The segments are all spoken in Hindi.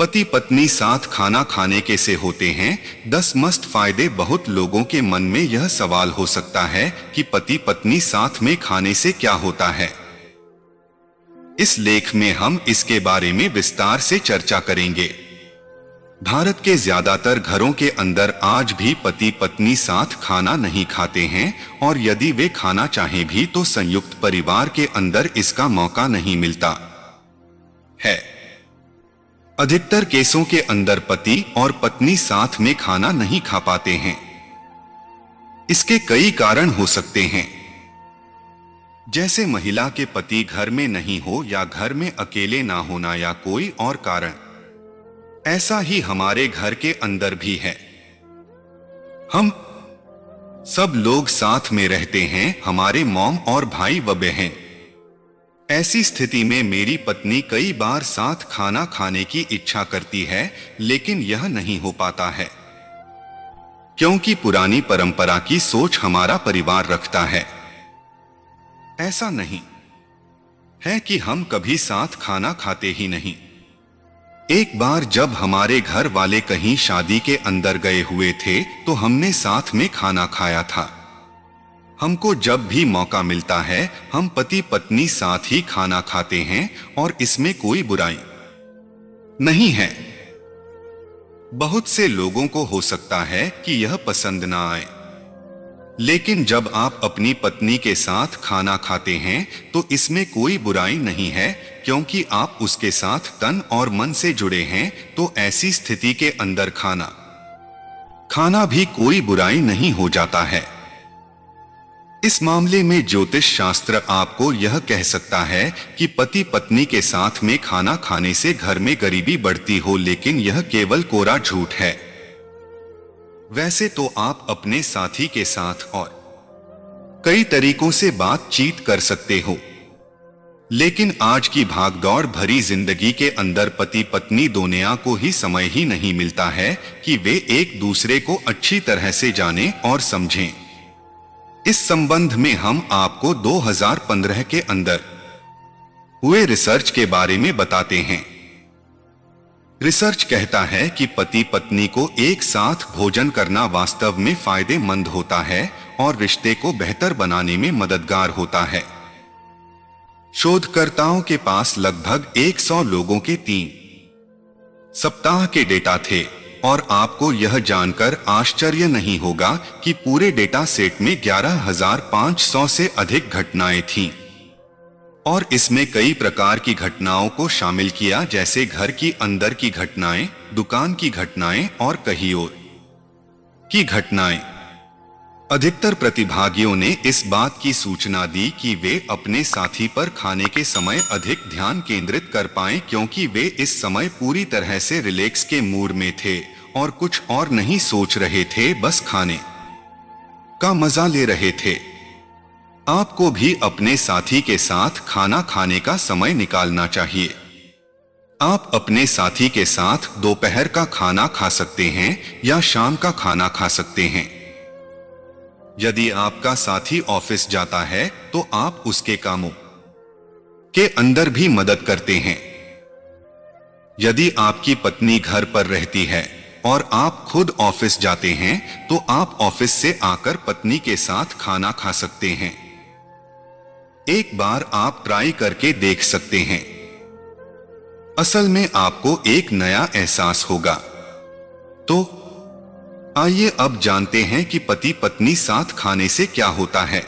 पति पत्नी साथ खाना खाने के से होते हैं 10 मस्त फायदे। बहुत लोगों के मन में यह सवाल हो सकता है कि पति पत्नी साथ में खाने से क्या होता है। इस लेख में हम इसके बारे में विस्तार से चर्चा करेंगे। भारत के ज्यादातर घरों के अंदर आज भी पति पत्नी साथ खाना नहीं खाते हैं, और यदि वे खाना चाहें भी तो संयुक्त परिवार के अंदर इसका मौका नहीं मिलता है। अधिकतर केसों के अंदर पति और पत्नी साथ में खाना नहीं खा पाते हैं। इसके कई कारण हो सकते हैं, जैसे महिला के पति घर में नहीं हो या घर में अकेले ना होना या कोई और कारण। ऐसा ही हमारे घर के अंदर भी है। हम सब लोग साथ में रहते हैं, हमारे मॉम और भाई व बहन। ऐसी स्थिति में मेरी पत्नी कई बार साथ खाना खाने की इच्छा करती है, लेकिन यह नहीं हो पाता है क्योंकि पुरानी परंपरा की सोच हमारा परिवार रखता है। ऐसा नहीं है कि हम कभी साथ खाना खाते ही नहीं। एक बार जब हमारे घर वाले कहीं शादी के अंदर गए हुए थे तो हमने साथ में खाना खाया था। हमको जब भी मौका मिलता है हम पति पत्नी साथ ही खाना खाते हैं और इसमें कोई बुराई नहीं है। बहुत से लोगों को हो सकता है कि यह पसंद ना आए, लेकिन जब आप अपनी पत्नी के साथ खाना खाते हैं तो इसमें कोई बुराई नहीं है, क्योंकि आप उसके साथ तन और मन से जुड़े हैं। तो ऐसी स्थिति के अंदर खाना भी कोई बुराई नहीं हो जाता है। इस मामले में ज्योतिष शास्त्र आपको यह कह सकता है कि पति पत्नी के साथ में खाना खाने से घर में गरीबी बढ़ती हो, लेकिन यह केवल कोरा झूठ है। वैसे तो आप अपने साथी के साथ और कई तरीकों से बातचीत कर सकते हो, लेकिन आज की भागदौड़ भरी जिंदगी के अंदर पति पत्नी दोनों को ही समय ही नहीं मिलता है कि वे एक दूसरे को अच्छी तरह से जानें और समझें। इस संबंध में हम आपको 2015 के अंदर हुए रिसर्च के बारे में बताते हैं। रिसर्च कहता है कि पति पत्नी को एक साथ भोजन करना वास्तव में फायदेमंद होता है और रिश्ते को बेहतर बनाने में मददगार होता है। शोधकर्ताओं के पास लगभग 100 लोगों के 3 सप्ताह के डेटा थे, और आपको यह जानकर आश्चर्य नहीं होगा कि पूरे डेटा सेट में 11,500 से अधिक घटनाएं थीं, और इसमें कई प्रकार की घटनाओं को शामिल किया, जैसे घर की अंदर की घटनाएं, दुकान की घटनाएं और कहीं और की घटनाएं। अधिकतर प्रतिभागियों ने इस बात की सूचना दी कि वे अपने साथी पर खाने के समय अधिक ध्यान केंद्रित कर पाएं, क्योंकि वे इस समय पूरी तरह से रिलैक्स के मूड में थे और कुछ और नहीं सोच रहे थे, बस खाने का मजा ले रहे थे। आपको भी अपने साथी के साथ खाना खाने का समय निकालना चाहिए। आप अपने साथी के साथ दोपहर का खाना खा सकते हैं या शाम का खाना खा सकते हैं। यदि आपका साथी ऑफिस जाता है तो आप उसके कामों के अंदर भी मदद करते हैं। यदि आपकी पत्नी घर पर रहती है और आप खुद ऑफिस जाते हैं तो आप ऑफिस से आकर पत्नी के साथ खाना खा सकते हैं। एक बार आप ट्राई करके देख सकते हैं। असल में आपको एक नया एहसास होगा। तो आइए अब जानते हैं कि पति पत्नी साथ खाने से क्या होता है।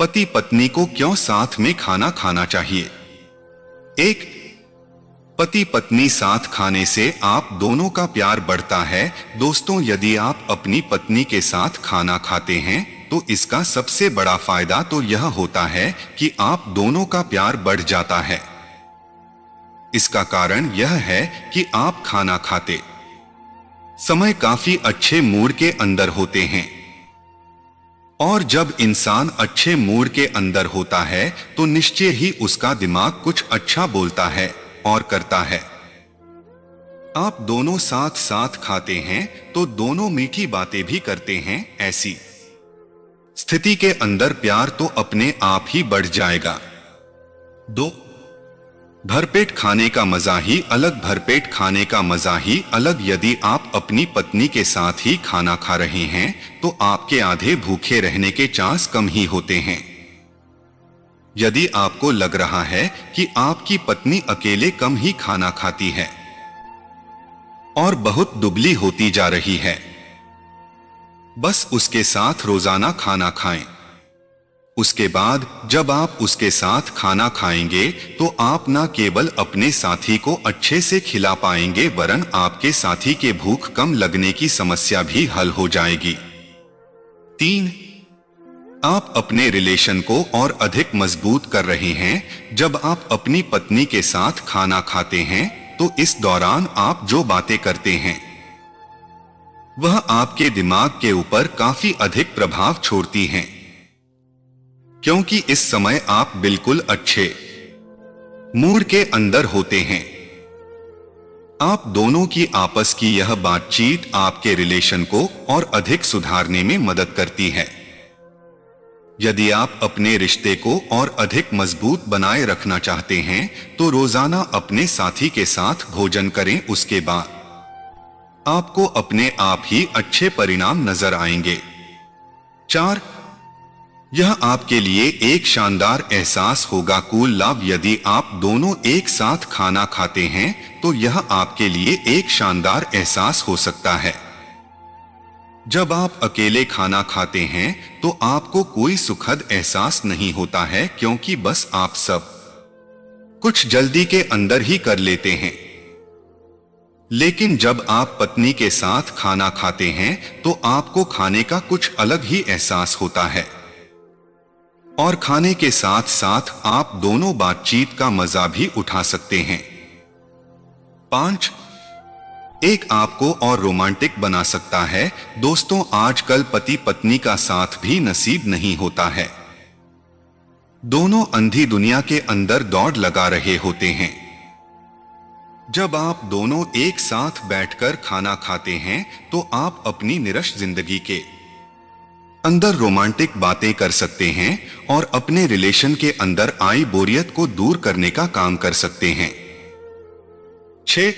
पति पत्नी को क्यों साथ में खाना खाना चाहिए? 1. पति पत्नी साथ खाने से आप दोनों का प्यार बढ़ता है। दोस्तों, यदि आप अपनी पत्नी के साथ खाना खाते हैं तो इसका सबसे बड़ा फायदा तो यह होता है कि आप दोनों का प्यार बढ़ जाता है। इसका कारण यह है कि आप खाना खाते समय काफी अच्छे मूड के अंदर होते हैं, और जब इंसान अच्छे मूड के अंदर होता है तो निश्चय ही उसका दिमाग कुछ अच्छा बोलता है और करता है। आप दोनों साथ साथ खाते हैं तो दोनों मीठी बातें भी करते हैं। ऐसी स्थिति के अंदर प्यार तो अपने आप ही बढ़ जाएगा। 2. भरपेट खाने का मजा ही अलग, भरपेट खाने का मजा ही अलग। यदि आप अपनी पत्नी के साथ ही खाना खा रहे हैं तो आपके आधे भूखे रहने के चांस कम ही होते हैं। यदि आपको लग रहा है कि आपकी पत्नी अकेले कम ही खाना खाती है और बहुत दुबली होती जा रही है, बस उसके साथ रोजाना खाना खाएं। उसके बाद जब आप उसके साथ खाना खाएंगे तो आप न केवल अपने साथी को अच्छे से खिला पाएंगे वरन आपके साथी के भूख कम लगने की समस्या भी हल हो जाएगी। 3. आप अपने रिलेशन को और अधिक मजबूत कर रहे हैं। जब आप अपनी पत्नी के साथ खाना खाते हैं तो इस दौरान आप जो बातें करते हैं वह आपके दिमाग के ऊपर काफी अधिक प्रभाव छोड़ती हैं, क्योंकि इस समय आप बिल्कुल अच्छे मूड के अंदर होते हैं। आप दोनों की आपस की यह बातचीत आपके रिलेशन को और अधिक सुधारने में मदद करती है। यदि आप अपने रिश्ते को और अधिक मजबूत बनाए रखना चाहते हैं तो रोजाना अपने साथी के साथ भोजन करें। उसके बाद आपको अपने आप ही अच्छे परिणाम नजर आएंगे। 4. यह आपके लिए एक शानदार एहसास होगा। कूल लाभ, यदि आप दोनों एक साथ खाना खाते हैं तो यह आपके लिए एक शानदार एहसास हो सकता है। जब आप अकेले खाना खाते हैं तो आपको कोई सुखद एहसास नहीं होता है, क्योंकि बस आप सब कुछ जल्दी के अंदर ही कर लेते हैं। लेकिन जब आप पत्नी के साथ खाना खाते हैं तो आपको खाने का कुछ अलग ही एहसास होता है और खाने के साथ साथ आप दोनों बातचीत का मजा भी उठा सकते हैं। 5. एक आपको और रोमांटिक बना सकता है। दोस्तों, आजकल पति पत्नी का साथ भी नसीब नहीं होता है। दोनों अंधी दुनिया के अंदर दौड़ लगा रहे होते हैं। जब आप दोनों एक साथ बैठकर खाना खाते हैं तो आप अपनी निरश जिंदगी के अंदर रोमांटिक बातें कर सकते हैं और अपने रिलेशन के अंदर आई बोरियत को दूर करने का काम कर सकते हैं। 6.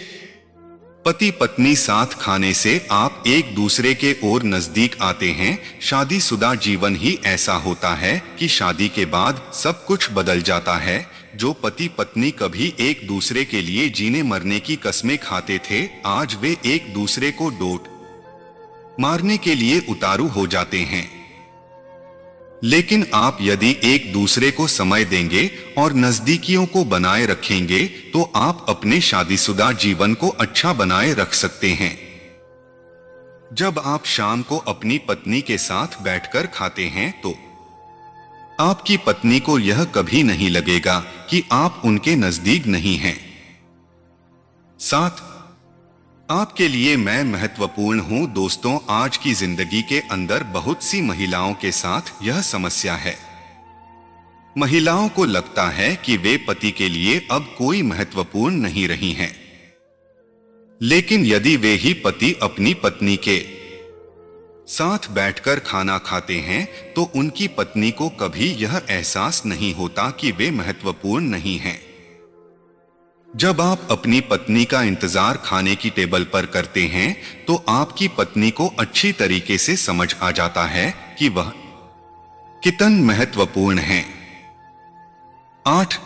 पति पत्नी साथ खाने से आप एक दूसरे के और नजदीक आते हैं। शादीशुदा जीवन ही ऐसा होता है कि शादी के बाद सब कुछ बदल जाता है। जो पति पत्नी कभी एक दूसरे के लिए जीने मरने की कस्में खाते थे, आज वे एक दूसरे को डोट मारने के लिए उतारू हो जाते हैं। लेकिन आप यदि एक दूसरे को समय देंगे और नजदीकियों को बनाए रखेंगे तो आप अपने शादीशुदा जीवन को अच्छा बनाए रख सकते हैं। जब आप शाम को अपनी पत्नी के साथ बैठकर खाते हैं तो आपकी पत्नी को यह कभी नहीं लगेगा कि आप उनके नजदीक नहीं हैं। 7. आपके लिए मैं महत्वपूर्ण हूं। दोस्तों, आज की जिंदगी के अंदर बहुत सी महिलाओं के साथ यह समस्या है। महिलाओं को लगता है कि वे पति के लिए अब कोई महत्वपूर्ण नहीं रही हैं। लेकिन यदि वे ही पति अपनी पत्नी के साथ बैठकर खाना खाते हैं तो उनकी पत्नी को कभी यह एहसास नहीं होता कि वे महत्वपूर्ण नहीं हैं। जब आप अपनी पत्नी का इंतजार खाने की टेबल पर करते हैं तो आपकी पत्नी को अच्छी तरीके से समझ आ जाता है कि वह कितन महत्वपूर्ण है। 8.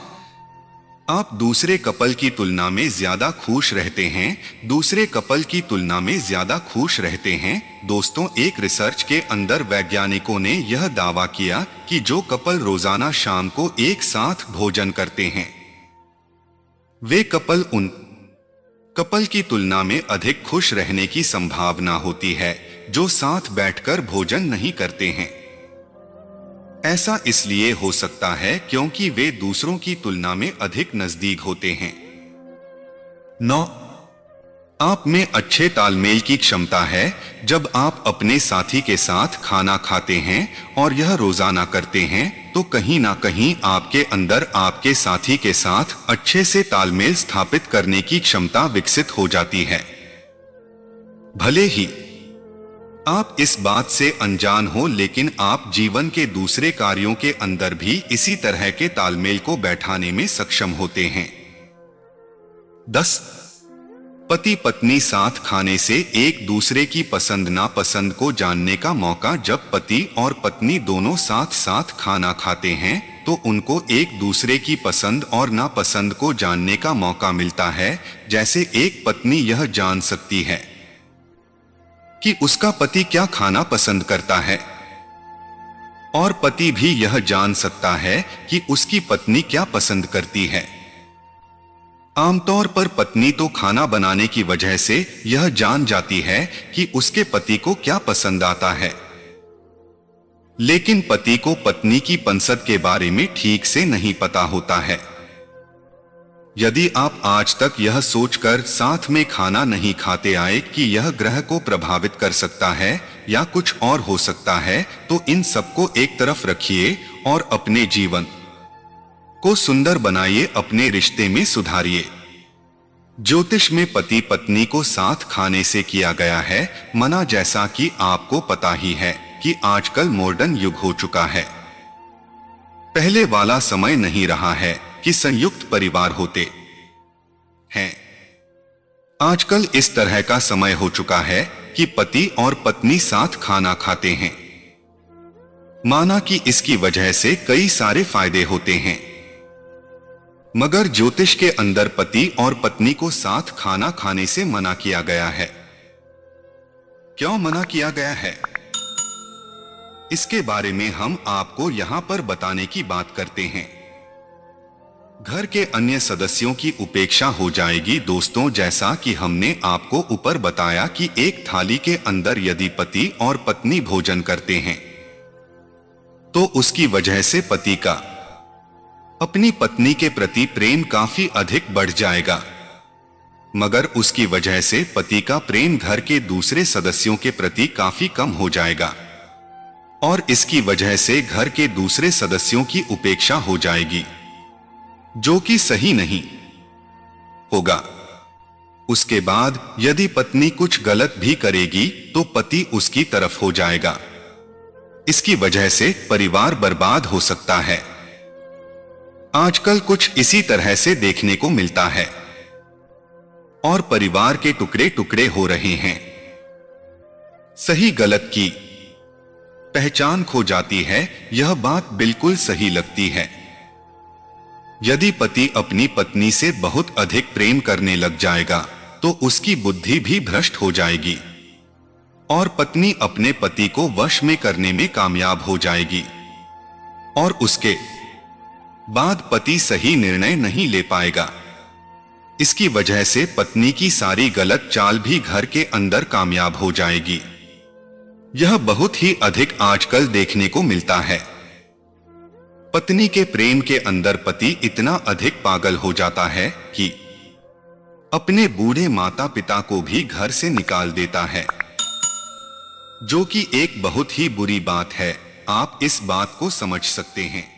आप दूसरे कपल की तुलना में ज्यादा खुश रहते हैं। दूसरे कपल की तुलना में ज्यादा खुश रहते हैं। दोस्तों, एक रिसर्च के अंदर वैज्ञानिकों ने यह दावा किया कि जो कपल रोजाना शाम को एक साथ भोजन करते हैं वे कपल उन कपल की तुलना में अधिक खुश रहने की संभावना होती है जो साथ बैठकर भोजन नहीं करते हैं। ऐसा इसलिए हो सकता है क्योंकि वे दूसरों की तुलना में अधिक नजदीक होते हैं। 9. आप में अच्छे तालमेल की क्षमता है। जब आप अपने साथी के साथ खाना खाते हैं और यह रोजाना करते हैं तो कहीं ना कहीं आपके अंदर आपके साथी के साथ अच्छे से तालमेल स्थापित करने की क्षमता विकसित हो जाती है। भले ही आप इस बात से अनजान हो, लेकिन आप जीवन के दूसरे कार्यों के अंदर भी इसी तरह के तालमेल को बैठाने में सक्षम होते हैं। 10 पति पत्नी साथ खाने से एक दूसरे की पसंद नापसंद को जानने का मौका। जब पति और पत्नी दोनों साथ साथ खाना खाते हैं तो उनको एक दूसरे की पसंद और नापसंद को जानने का मौका मिलता है। जैसे एक पत्नी यह जान सकती है कि उसका पति क्या खाना पसंद करता है और पति भी यह जान सकता है कि उसकी पत्नी क्या पसंद करती है। आमतौर पर पत्नी तो खाना बनाने की वजह से यह जान जाती है कि उसके पति को क्या पसंद आता है, लेकिन पति को पत्नी की पसंद के बारे में ठीक से नहीं पता होता है। यदि आप आज तक यह सोचकर साथ में खाना नहीं खाते आए कि यह ग्रह को प्रभावित कर सकता है या कुछ और हो सकता है, तो इन सबको एक तरफ रखिए और अपने जीवन को सुंदर बनाइए, अपने रिश्ते में सुधारिए। ज्योतिष में पति पत्नी को साथ खाने से किया गया है मना। जैसा कि आपको पता ही है कि आजकल मॉडर्न युग हो चुका है, पहले वाला समय नहीं रहा है कि संयुक्त परिवार होते हैं। आजकल इस तरह का समय हो चुका है कि पति और पत्नी साथ खाना खाते हैं। माना कि इसकी वजह से कई सारे फायदे होते हैं, मगर ज्योतिष के अंदर पति और पत्नी को साथ खाना खाने से मना किया गया है। क्यों मना किया गया है, इसके बारे में हम आपको यहां पर बताने की बात करते हैं। घर के अन्य सदस्यों की उपेक्षा हो जाएगी। दोस्तों, जैसा कि हमने आपको ऊपर बताया कि एक थाली के अंदर यदि पति और पत्नी भोजन करते हैं तो उसकी वजह से पति का अपनी पत्नी के प्रति प्रेम काफी अधिक बढ़ जाएगा, मगर उसकी वजह से पति का प्रेम घर के दूसरे सदस्यों के प्रति काफी कम हो जाएगा और इसकी वजह से घर के दूसरे सदस्यों की उपेक्षा हो जाएगी, जो कि सही नहीं होगा। उसके बाद यदि पत्नी कुछ गलत भी करेगी तो पति उसकी तरफ हो जाएगा। इसकी वजह से परिवार बर्बाद हो सकता है। आजकल कुछ इसी तरह से देखने को मिलता है और परिवार के टुकड़े टुकड़े हो रहे हैं। सही गलत की पहचान खो जाती है। यह बात बिल्कुल सही लगती है। यदि पति अपनी पत्नी से बहुत अधिक प्रेम करने लग जाएगा तो उसकी बुद्धि भी भ्रष्ट हो जाएगी और पत्नी अपने पति को वश में करने में कामयाब हो जाएगी और उसके बाद पति सही निर्णय नहीं ले पाएगा। इसकी वजह से पत्नी की सारी गलत चाल भी घर के अंदर कामयाब हो जाएगी। यह बहुत ही अधिक आजकल देखने को मिलता है। पत्नी के प्रेम के अंदर पति इतना अधिक पागल हो जाता है कि अपने बूढ़े माता पिता को भी घर से निकाल देता है, जो कि एक बहुत ही बुरी बात है। आप इस बात को समझ सकते हैं।